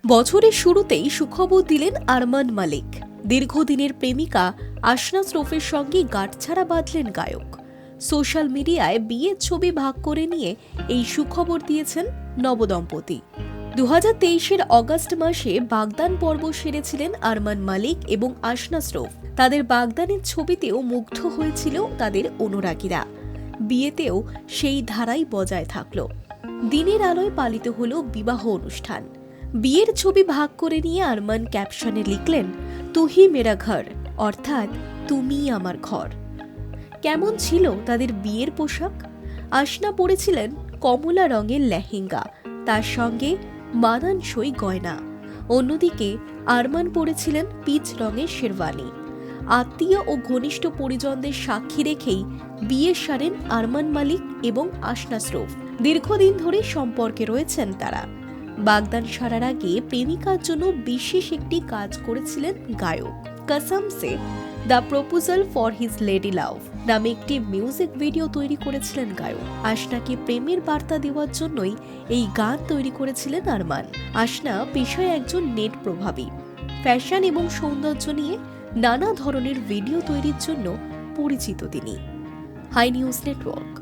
বছরের শুরুতেই সুখবর দিলেন আরমান মালিক। দীর্ঘদিনের প্রেমিকা আশনা শ্রফের সঙ্গে গাঁটছাড়া বাঁধলেন গায়ক। সোশ্যাল মিডিয়ায় বিয়ের ছবি ভাগ করে নিয়ে এই সুখবর দিয়েছেন নবদম্পতি। 2023-এর অগাস্ট মাসে বাগদান পর্ব সেরেছিলেন আরমান মালিক এবং আশনা শ্রফ। তাদের বাগদানের ছবিতেও মুগ্ধ হয়েছিল তাদের অনুরাগীরা। বিয়েতেও সেই ধারাই বজায় থাকল। দিনের আলোয় পালিত হল বিবাহ অনুষ্ঠান। বিয়ের ছবি ভাগ করে নিয়ে আরমান ক্যাপশনে লিখলেন, তুহি মেরা ঘর, অর্থাৎ তুমি আমার ঘর। কেমন ছিল তাদের বিয়ের পোশাক? আশনা পরেছিলেন কমলা রঙের লেহেঙ্গা, তার সঙ্গে মানানসই গয়না। অন্যদিকে আরমান পরেছিলেন পিচ রঙের শেরওয়ানি। আত্মীয় ও ঘনিষ্ঠ পরিজনদের সাক্ষী রেখেই বিয়ে সারেন আরমান মালিক এবং আশনা শ্রফ। দীর্ঘদিন ধরে সম্পর্কে রয়েছেন তারা। বাগদান সারার আগে প্রেমিকার জন্য বিশেষ একটি কাজ করেছিলেন গায়ক। Kasam Se the proposal for his lady love নামে একটি মিউজিক ভিডিও তৈরি করেছিলেন গায়ক। আশনাকে প্রেমের বার্তা দেওয়ার জন্যই এই গান তৈরি করেছিলেন আরমান। আশনা পেশায় একজন নেট প্রভাবী। ফ্যাশন এবং সৌন্দর্য নিয়ে নানা ধরনের ভিডিও তৈরির জন্য পরিচিত তিনি। Hi news network.